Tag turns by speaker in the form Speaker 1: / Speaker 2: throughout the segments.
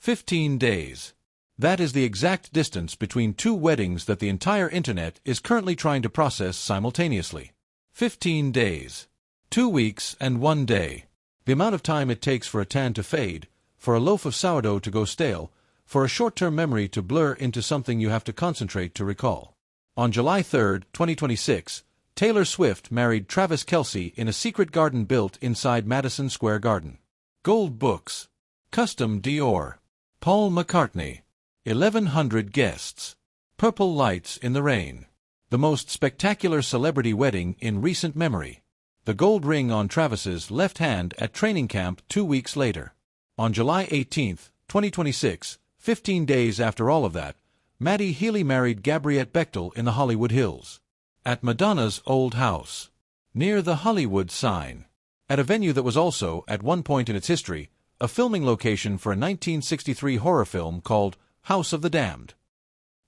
Speaker 1: 15 days. That is the exact distance between two weddings that the entire internet is currently trying to process simultaneously. 15 days. 2 weeks and 1 day. The amount of time it takes for a tan to fade, for a loaf of sourdough to go stale, for a short-term memory to blur into something you have to concentrate to recall. On July 3, 2026, Taylor Swift married Travis Kelce in a secret garden built inside Madison Square Garden. Gold books. Custom Dior. Paul McCartney. 1,100 guests. Purple lights in the rain. The most spectacular celebrity wedding in recent memory. The gold ring on Travis's left hand at training camp 2 weeks later. On July 18, 2026, 15 days after all of that, Matty Healy married Gabbriette in the Hollywood Hills. At Madonna's old house. Near the Hollywood sign. At a venue that was also, at one point in its history, a filming location for a 1963 horror film called House of the Damned.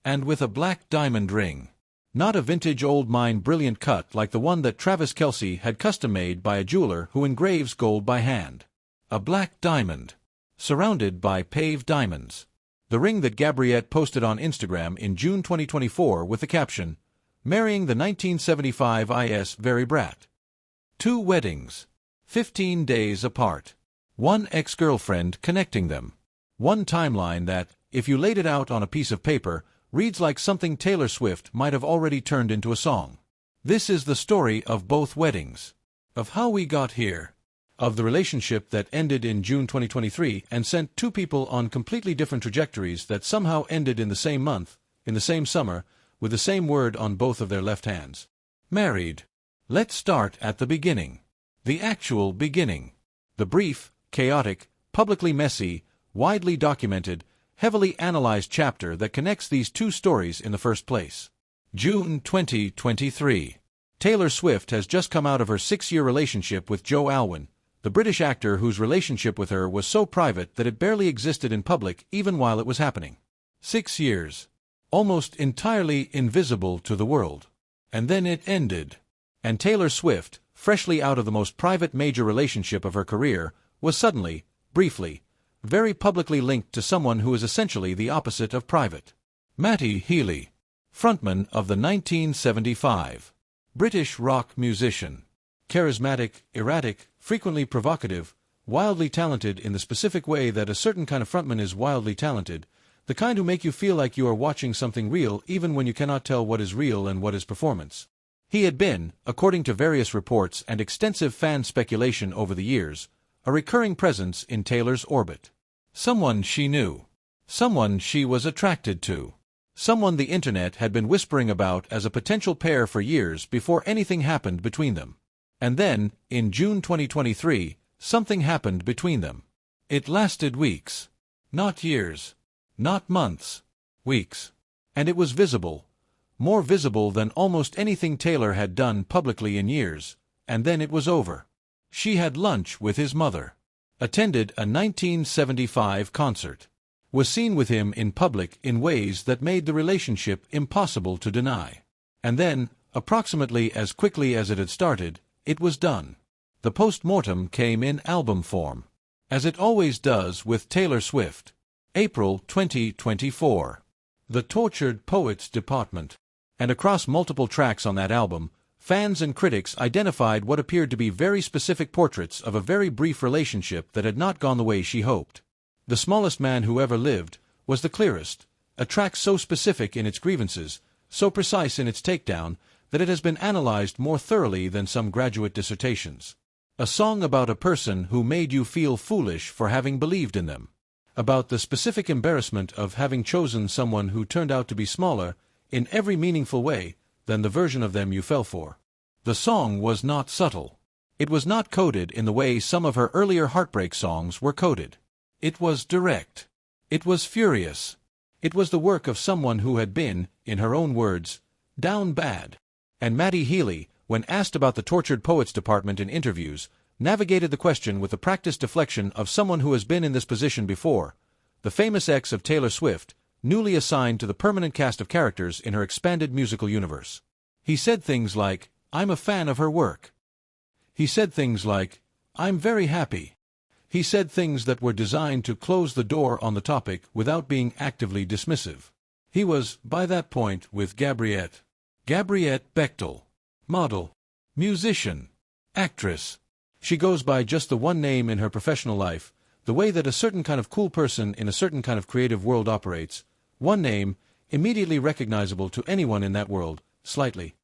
Speaker 1: And with a black diamond ring. Not a vintage old mine brilliant cut like the one that Travis Kelce had custom-made by a jeweler who engraves gold by hand. A black diamond. Surrounded by paved diamonds. The ring that Gabbriette posted on Instagram in June 2024 with the caption, "Marrying the 1975 IS very brat." 2 weddings. 15 days apart. 1 ex-girlfriend connecting them. 1 timeline that, if you laid it out on a piece of paper, reads like something Taylor Swift might have already turned into a song. This is the story of both weddings. Of how we got here. Of the relationship that ended in June 2023 and sent 2 people on completely different trajectories that somehow ended in the same month, in the same summer, with the same word on both of their left hands. Married. Let's start at the beginning. The actual beginning. The brief, chaotic, publicly messy, widely documented, heavily analyzed chapter that connects these 2 stories in the first place. June 2023. Taylor Swift has just come out of her 6-year relationship with Joe Alwyn, the British actor whose relationship with her was so private that it barely existed in public even while it was happening. 6 years. Almost entirely invisible to the world. And then it ended. And Taylor Swift, freshly out of the most private major relationship of her career, was suddenly, briefly, very publicly linked to someone who is essentially the opposite of private. Matty Healy, frontman of the 1975 British rock musician. Charismatic, erratic, frequently provocative, wildly talented in the specific way that a certain kind of frontman is wildly talented, the kind who make you feel like you are watching something real even when you cannot tell what is real and what is performance. He had been, according to various reports and extensive fan speculation over the years, a recurring presence in Taylor's orbit. Someone she knew. Someone she was attracted to. Someone the internet had been whispering about as a potential pair for years before anything happened between them. And then, in June 2023, something happened between them. It lasted weeks. Not years. Not months. Weeks. And it was visible. More visible than almost anything Taylor had done publicly in years, and then it was over. She had lunch with his mother. Attended a 1975 concert. Was seen with him in public in ways that made the relationship impossible to deny. And then, approximately as quickly as it had started, it was done. The post-mortem came in album form. As it always does with Taylor Swift. April 2024. The Tortured Poets Department. And across multiple tracks on that album, fans and critics identified what appeared to be very specific portraits of a very brief relationship that had not gone the way she hoped. The Smallest Man Who Ever Lived was the clearest, a track so specific in its grievances, so precise in its takedown, that it has been analyzed more thoroughly than some graduate dissertations. A song about a person who made you feel foolish for having believed in them. About the specific embarrassment of having chosen someone who turned out to be smaller, in every meaningful way, than the version of them you fell for. The song was not subtle. It was not coded in the way some of her earlier heartbreak songs were coded. It was direct. It was furious. It was the work of someone who had been, in her own words, down bad. And Matty Healy, when asked about the Tortured Poets Department in interviews, navigated the question with the practiced deflection of someone who has been in this position before, the famous ex of Taylor Swift, newly assigned to the permanent cast of characters in her expanded musical universe. He said things like, "I'm a fan of her work." He said things like, "I'm very happy." He said things that were designed to close the door on the topic without being actively dismissive. He was, by that point, with Gabbriette. Gabbriette Bechtel. Model. Musician. Actress. She goes by just the one name in her professional life, the way that a certain kind of cool person in a certain kind of creative world operates. One name, immediately recognizable to anyone in that world, slightly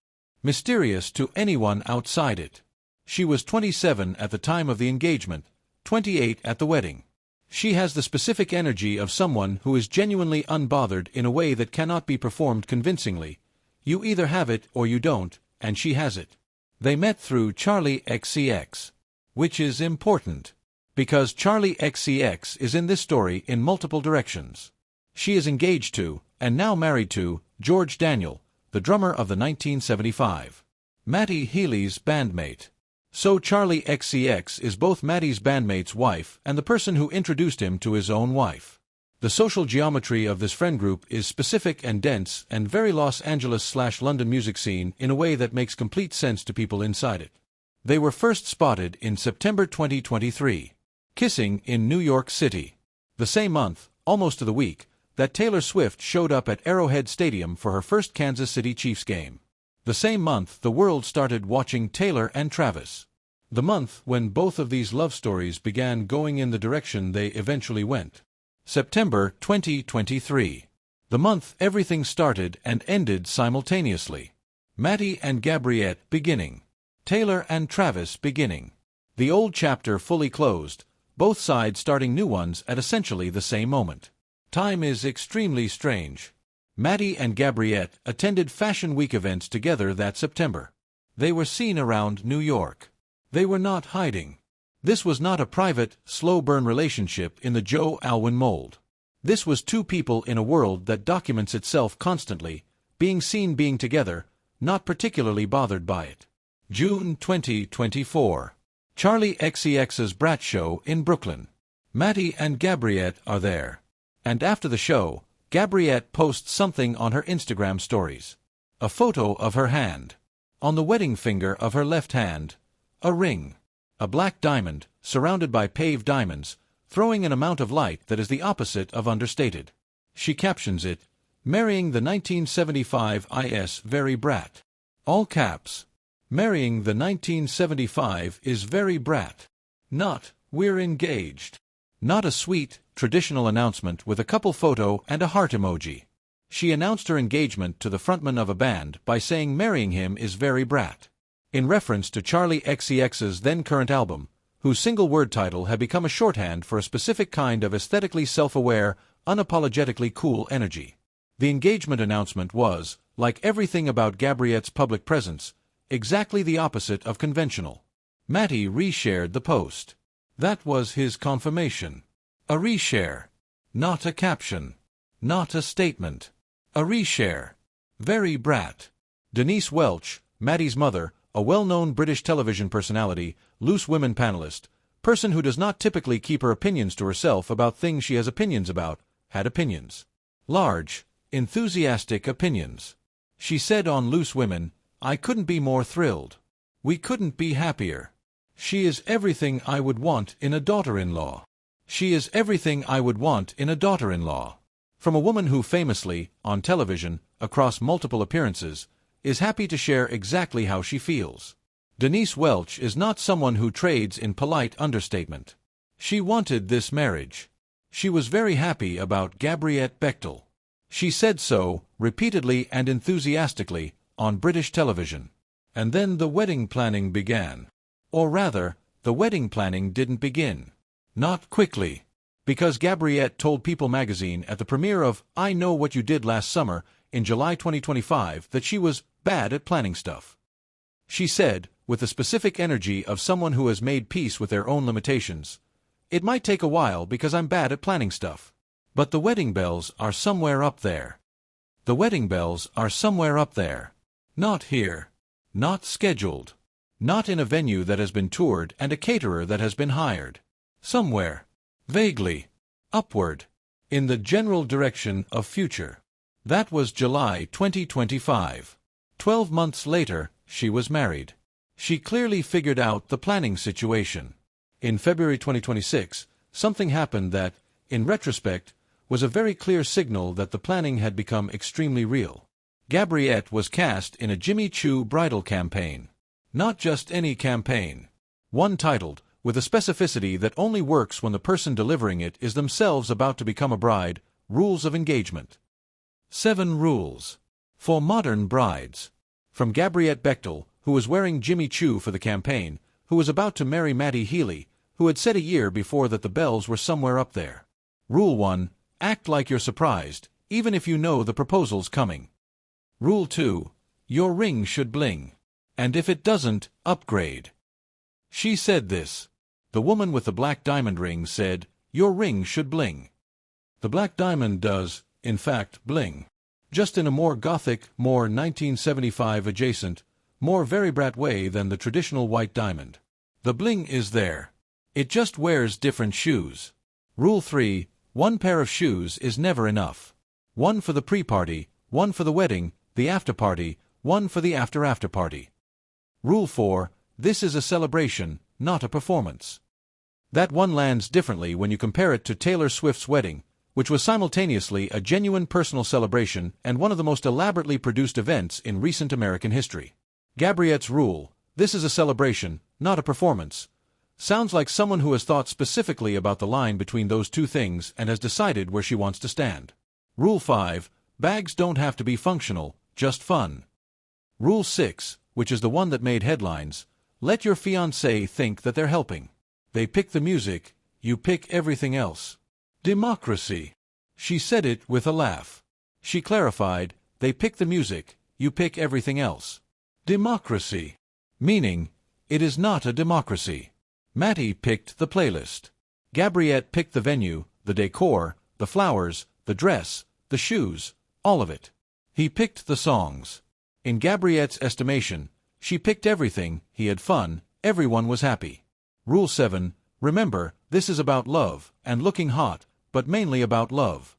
Speaker 1: mysterious to anyone outside it. She was 27 at the time of the engagement, 28 at the wedding. She has the specific energy of someone who is genuinely unbothered in a way that cannot be performed convincingly. You either have it or you don't, and she has it. They met through Charlie XCX. Which is important, because Charlie XCX is in this story in multiple directions. She is engaged to, and now married to, George Daniel, the drummer of the 1975 Matty Healy's bandmate. So Charlie XCX is both Matty's bandmate's wife and the person who introduced him to his own wife. The social geometry of this friend group is specific and dense and very Los Angeles/London music scene in a way that makes complete sense to people inside it. They were first spotted in September 2023, kissing in New York City. The same month, almost to the week, that Taylor Swift showed up at Arrowhead Stadium for her first Kansas City Chiefs game. The same month the world started watching Taylor and Travis. The month when both of these love stories began going in the direction they eventually went. September 2023. The month everything started and ended simultaneously. Matty and Gabbriette beginning. Taylor and Travis beginning. The old chapter fully closed, both sides starting new ones at essentially the same moment. Time is extremely strange. Matty and Gabbriette attended Fashion Week events together that September. They were seen around New York. They were not hiding. This was not a private, slow-burn relationship in the Joe Alwyn mold. This was two people in a world that documents itself constantly, being seen being together, not particularly bothered by it. June 2024. Charlie XCX's Brat Show in Brooklyn. Matty and Gabbriette are there. And after the show, Gabbriette posts something on her Instagram stories. A photo of her hand. On the wedding finger of her left hand, a ring. A black diamond, surrounded by paved diamonds, throwing an amount of light that is the opposite of understated. She captions it, "Marrying the 1975 is very brat." All caps. Marrying the 1975 is very brat. Not, "We're engaged." Not a sweet, traditional announcement with a couple photo and a heart emoji. She announced her engagement to the frontman of a band by saying marrying him is very brat, in reference to Charlie XCX's then-current album, whose single-word title had become a shorthand for a specific kind of aesthetically self-aware, unapologetically cool energy. The engagement announcement was, like everything about Gabbriette's public presence, exactly the opposite of conventional. Matty reshared the post. That was his confirmation. A reshare. Not a caption. Not a statement. A reshare. Very brat. Denise Welch, Matty's mother, a well-known British television personality, loose women panelist, person who does not typically keep her opinions to herself about things she has opinions about, had opinions. Large, enthusiastic opinions. She said on Loose Women, "I couldn't be more thrilled. We couldn't be happier. She is everything I would want in a daughter-in-law. She is everything I would want in a daughter-in-law." From a woman who famously, on television, across multiple appearances, is happy to share exactly how she feels. Denise Welch is not someone who trades in polite understatement. She wanted this marriage. She was very happy about Gabbriette Bechtel. She said so, repeatedly and enthusiastically, on British television. And then the wedding planning began. Or rather, the wedding planning didn't begin. Not quickly. Because Gabbriette told People magazine at the premiere of I Know What You Did Last Summer in July 2025 that she was bad at planning stuff. She said, with the specific energy of someone who has made peace with their own limitations, "It might take a while because I'm bad at planning stuff. But the wedding bells are somewhere up there. The wedding bells are somewhere up there. Not here. Not scheduled. Not in a venue that has been toured and a caterer that has been hired. Somewhere. Vaguely. Upward. In the general direction of future." That was July 2025. 12 months later, she was married. She clearly figured out the planning situation. In February 2026, something happened that, in retrospect, was a very clear signal that the planning had become extremely real. Gabbriette was cast in a Jimmy Choo bridal campaign. Not just any campaign. One titled, with a specificity that only works when the person delivering it is themselves about to become a bride, Rules of Engagement. 7 Rules for Modern Brides. From Gabbriette Bechtel, who was wearing Jimmy Choo for the campaign, who was about to marry Matty Healy, who had said a year before that the bells were somewhere up there. Rule 1. Act like you're surprised, even if you know the proposal's coming. Rule 2. Your ring should bling. And if it doesn't, upgrade. She said this. The woman with the black diamond ring said, your ring should bling. The black diamond does, in fact, bling. Just in a more gothic, more 1975 adjacent, more very brat way than the traditional white diamond. The bling is there. It just wears different shoes. Rule 3. One pair of shoes is never enough. One for the pre-party, one for the wedding, the after-party, one for the after-after party. Rule 4. This is a celebration, not a performance. That one lands differently when you compare it to Taylor Swift's wedding, which was simultaneously a genuine personal celebration and one of the most elaborately produced events in recent American history. Gabbriette's rule, this is a celebration, not a performance, sounds like someone who has thought specifically about the line between those two things and has decided where she wants to stand. Rule 5. Bags don't have to be functional, just fun. Rule 6, which is the one that made headlines, let your fiancé think that they're helping. They pick the music, you pick everything else. Democracy. She said it with a laugh. She clarified, they pick the music, you pick everything else. Democracy. Meaning, it is not a democracy. Matty picked the playlist. Gabbriette picked the venue, the decor, the flowers, the dress, the shoes, all of it. He picked the songs. In Gabbriette's estimation, she picked everything, he had fun, everyone was happy. Rule 7. Remember, this is about love, and looking hot, but mainly about love.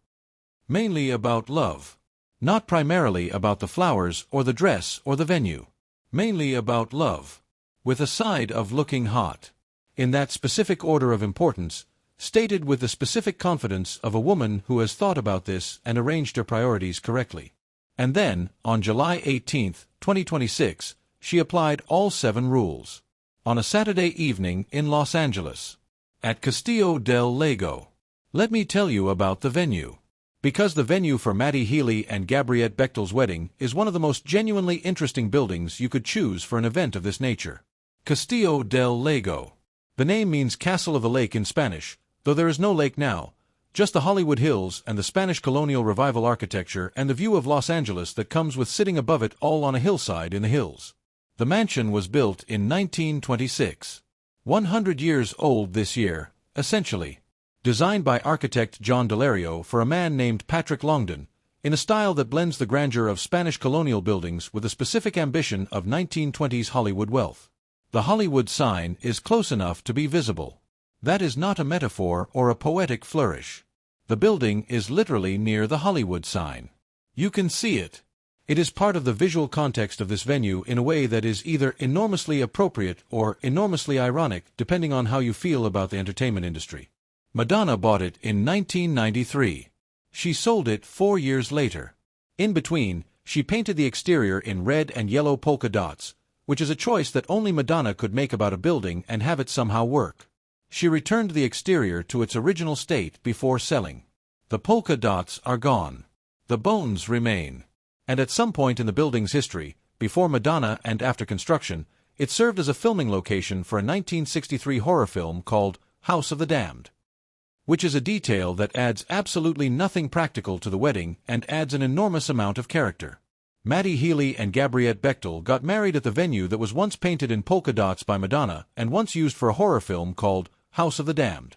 Speaker 1: Mainly about love. Not primarily about the flowers or the dress or the venue. Mainly about love. With a side of looking hot. In that specific order of importance, stated with the specific confidence of a woman who has thought about this and arranged her priorities correctly. And then, on July 18, 2026, she applied all 7 rules. On a Saturday evening in Los Angeles. At Castillo del Lago. Let me tell you about the venue. Because the venue for Matty Healy and Gabbriette Bechtel's wedding is one of the most genuinely interesting buildings you could choose for an event of this nature. Castillo del Lago. The name means Castle of the Lake in Spanish, though there is no lake now, just the Hollywood Hills and the Spanish colonial revival architecture and the view of Los Angeles that comes with sitting above it all on a hillside in the hills. The mansion was built in 1926. 100 years old this year, essentially. Designed by architect John Delario for a man named Patrick Longdon, in a style that blends the grandeur of Spanish colonial buildings with a specific ambition of 1920s Hollywood wealth. The Hollywood sign is close enough to be visible. That is not a metaphor or a poetic flourish. The building is literally near the Hollywood sign. You can see it. It is part of the visual context of this venue in a way that is either enormously appropriate or enormously ironic, depending on how you feel about the entertainment industry. Madonna bought it in 1993. She sold it 4 years later. In between, she painted the exterior in red and yellow polka dots, which is a choice that only Madonna could make about a building and have it somehow work. She returned the exterior to its original state before selling. The polka dots are gone. The bones remain. And at some point in the building's history, before Madonna and after construction, it served as a filming location for a 1963 horror film called House of the Damned. Which is a detail that adds absolutely nothing practical to the wedding and adds an enormous amount of character. Matty Healy and Gabbriette Bechtel got married at the venue that was once painted in polka dots by Madonna and once used for a horror film called House of the Damned.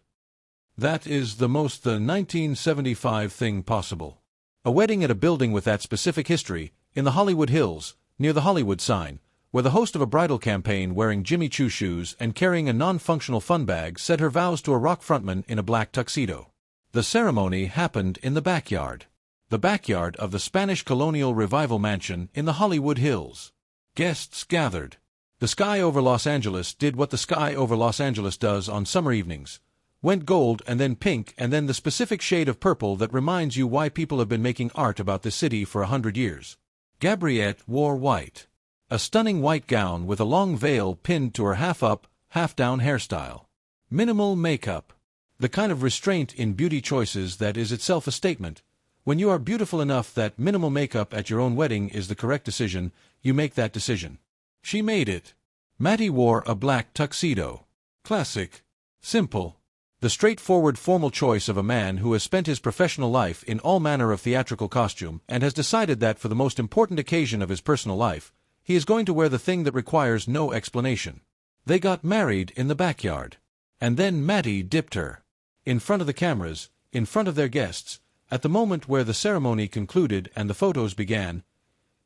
Speaker 1: That is the most the 1975 thing possible. A wedding at a building with that specific history, in the Hollywood Hills, near the Hollywood sign, where the host of a bridal campaign wearing Jimmy Choo shoes and carrying a non-functional fun bag said her vows to a rock frontman in a black tuxedo. The ceremony happened in the backyard. The backyard of the Spanish colonial revival mansion in the Hollywood Hills. Guests gathered. The sky over Los Angeles did what the sky over Los Angeles does on summer evenings. Went gold and then pink and then the specific shade of purple that reminds you why people have been making art about this city for 100 years. Gabbriette wore white. A stunning white gown with a long veil pinned to her half-up, half-down hairstyle. Minimal makeup. The kind of restraint in beauty choices that is itself a statement. When you are beautiful enough that minimal makeup at your own wedding is the correct decision, you make that decision. She made it. Matty wore a black tuxedo. Classic. Simple. The straightforward formal choice of a man who has spent his professional life in all manner of theatrical costume and has decided that for the most important occasion of his personal life, he is going to wear the thing that requires no explanation. They got married in the backyard. And then Matty dipped her. In front of the cameras, in front of their guests, at the moment where the ceremony concluded and the photos began,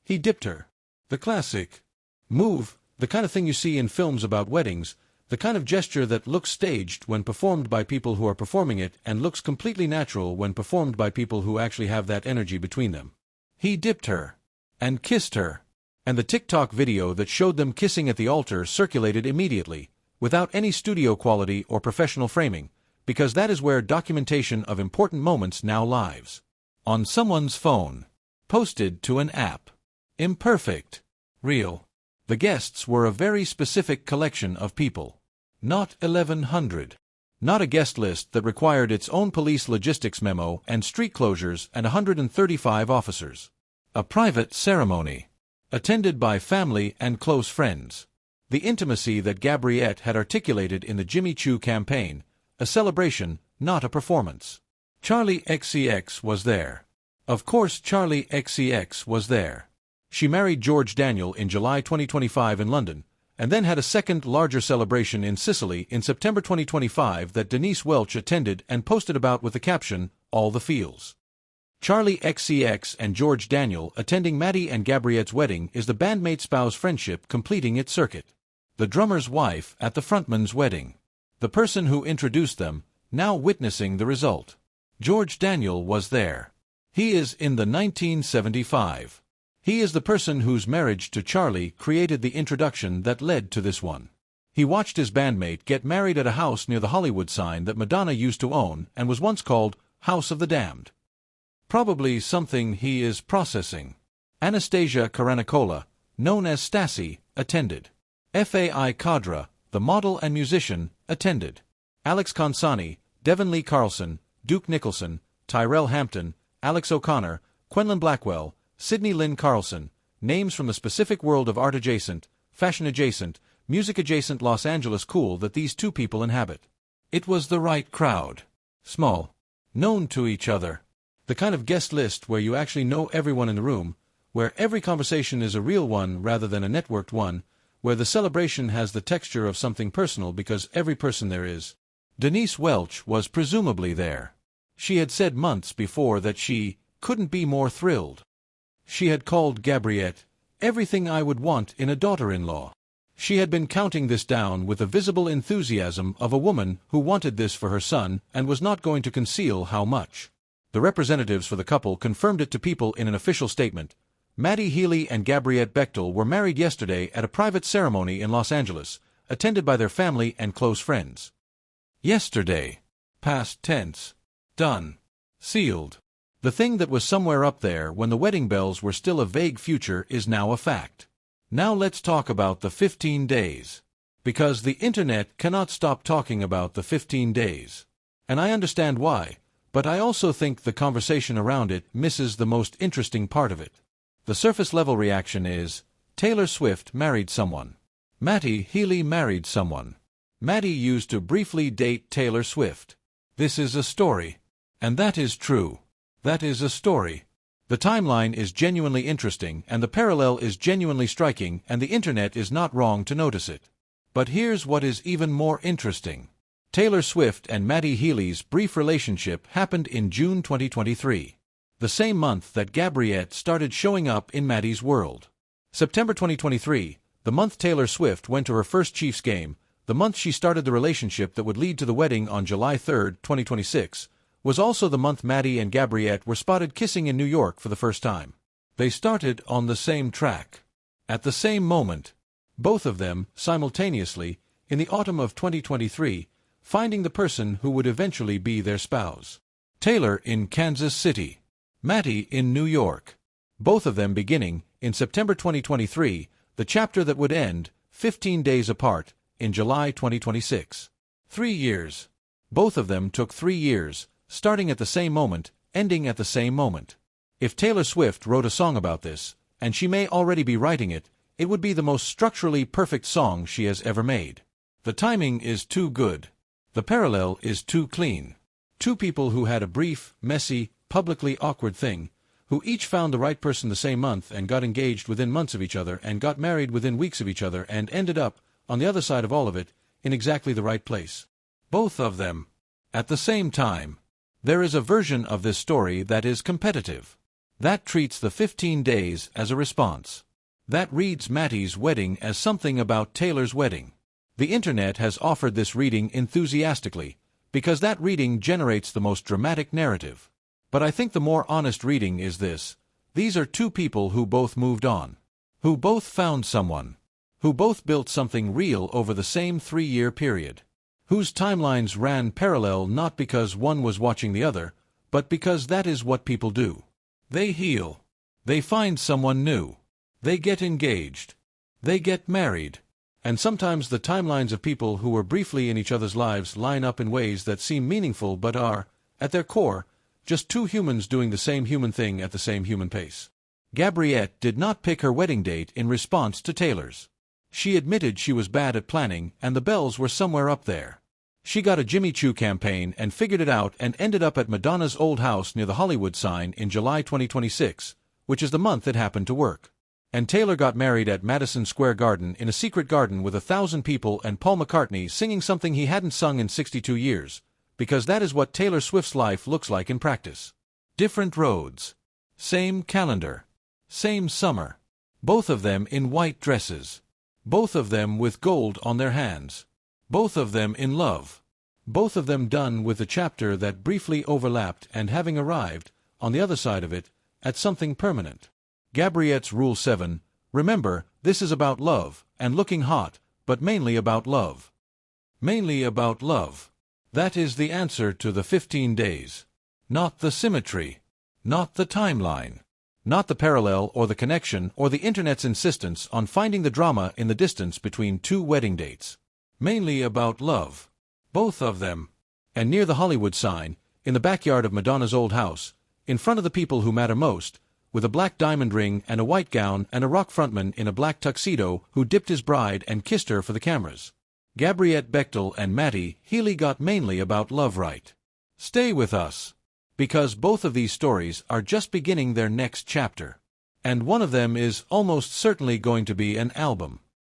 Speaker 1: he dipped her. The classic move, the kind of thing you see in films about weddings, the kind of gesture that looks staged when performed by people who are performing it and looks completely natural when performed by people who actually have that energy between them. He dipped her. And kissed her. And the TikTok video that showed them kissing at the altar circulated immediately, without any studio quality or professional framing, because that is where documentation of important moments now lives. On someone's phone. Posted to an app. Imperfect. Real. The guests were a very specific collection of people. Not 1,100. Not a guest list that required its own police logistics memo and street closures and 135 officers. A private ceremony. Attended by family and close friends. The intimacy that Gabbriette had articulated in the Jimmy Choo campaign, a celebration, not a performance. Charli XCX was there. Of course Charli XCX was there. She married George Daniel in July 2025 in London, and then had a second, larger celebration in Sicily in September 2025 that Denise Welch attended and posted about with the caption, "All the feels." Charli XCX and George Daniel attending Matty and Gabbriette's wedding is the bandmate-spouse friendship completing its circuit. The drummer's wife at the frontman's wedding. The person who introduced them, now witnessing the result. George Daniel was there. He is in the 1975. He is the person whose marriage to Charli created the introduction that led to this one. He watched his bandmate get married at a house near the Hollywood sign that Madonna used to own and was once called House of the Damned. Probably something he is processing. Anastasia Karanicola, known as Stassi, attended. Fai Kadra, the model and musician, attended. Alex Consani, Devon Lee Carlson, Duke Nicholson, Tyrell Hampton, Alex O'Connor, Quenlin Blackwell, Sidney Lynn Carlson, names from the specific world of art-adjacent, fashion-adjacent, music-adjacent Los Angeles cool that these two people inhabit. It was the right crowd. Small. Known to each other. The kind of guest list where you actually know everyone in the room, where every conversation is a real one rather than a networked one, where the celebration has the texture of something personal because every person there is. Denise Welch was presumably there. She had said months before that she couldn't be more thrilled. She had called Gabbriette everything I would want in a daughter-in-law. She had been counting this down with the visible enthusiasm of a woman who wanted this for her son and was not going to conceal how much. The representatives for the couple confirmed it to People in an official statement. Matty Healy and Gabbriette Bechtel were married yesterday at a private ceremony in Los Angeles, attended by their family and close friends. Yesterday. Past tense. Done. Sealed. The thing that was somewhere up there when the wedding bells were still a vague future is now a fact. Now let's talk about the 15 days. Because the internet cannot stop talking about the 15 days. And I understand why, but I also think the conversation around it misses the most interesting part of it. The surface-level reaction is, Taylor Swift married someone. Matty Healy married someone. Matty used to briefly date Taylor Swift. This is a story. And that is true. That is a story. The timeline is genuinely interesting and the parallel is genuinely striking and the internet is not wrong to notice it. But here's what is even more interesting. Taylor Swift and Matty Healy's brief relationship happened in June 2023. The same month that Gabbriette started showing up in Matty's world. September 2023, the month Taylor Swift went to her first Chiefs game, the month she started the relationship that would lead to the wedding on July 3, 2026, was also the month Matty and Gabbriette were spotted kissing in New York for the first time. They started on the same track. At the same moment. both of them, simultaneously, in the autumn of 2023, finding the person who would eventually be their spouse. Taylor in Kansas City, Matty in New York. Both of them beginning, in September 2023, the chapter that would end, 15 days apart, in July 2026. 3 years. Both of them took 3 years, starting at the same moment, ending at the same moment. If Taylor Swift wrote a song about this, and she may already be writing it, it would be the most structurally perfect song she has ever made. The timing is too good. The parallel is too clean. Two people who had a brief, messy, publicly awkward thing, who each found the right person the same month and got engaged within months of each other and got married within weeks of each other and ended up, on the other side of all of it, in exactly the right place. Both of them. At the same time. There is a version of this story that is competitive. That treats the 15 days as a response. That reads Matty's wedding as something about Taylor's wedding. The internet has offered this reading enthusiastically, because that reading generates the most dramatic narrative. But I think the more honest reading is this: these are two people who both moved on, who both found someone, who both built something real over the same 3-year period, whose timelines ran parallel not because one was watching the other, but because that is what people do. They heal. They find someone new. They get engaged. They get married. And sometimes the timelines of people who were briefly in each other's lives line up in ways that seem meaningful but are, at their core, just two humans doing the same human thing at the same human pace. Gabbriette did not pick her wedding date in response to Taylor's. She admitted she was bad at planning and the bells were somewhere up there. She got a Jimmy Choo campaign and figured it out and ended up at Madonna's old house near the Hollywood sign in July 2026, which is the month it happened to work. And Taylor got married at Madison Square Garden in a secret garden with 1,000 people and Paul McCartney singing something he hadn't sung in 62 years, because that is what Taylor Swift's life looks like in practice. Different roads. Same calendar. Same summer. Both of them in white dresses. Both of them with gold on their hands. Both of them in love. Both of them done with the chapter that briefly overlapped and having arrived, on the other side of it, at something permanent. Gabbriette's Rule 7, remember, this is about love, and looking hot, but mainly about love. Mainly about love. That is the answer to the 15 days. Not the symmetry. Not the timeline. Not the parallel or the connection or the internet's insistence on finding the drama in the distance between two wedding dates. Mainly about love. Both of them. And near the Hollywood sign, in the backyard of Madonna's old house, in front of the people who matter most, with a black diamond ring and a white gown and a rock frontman in a black tuxedo who dipped his bride and kissed her for the cameras. Gabbriette Bechtel and Matty Healy got mainly about love right. Stay with us. Because both of these stories are just beginning their next chapter. And one of them is almost certainly going to be an album.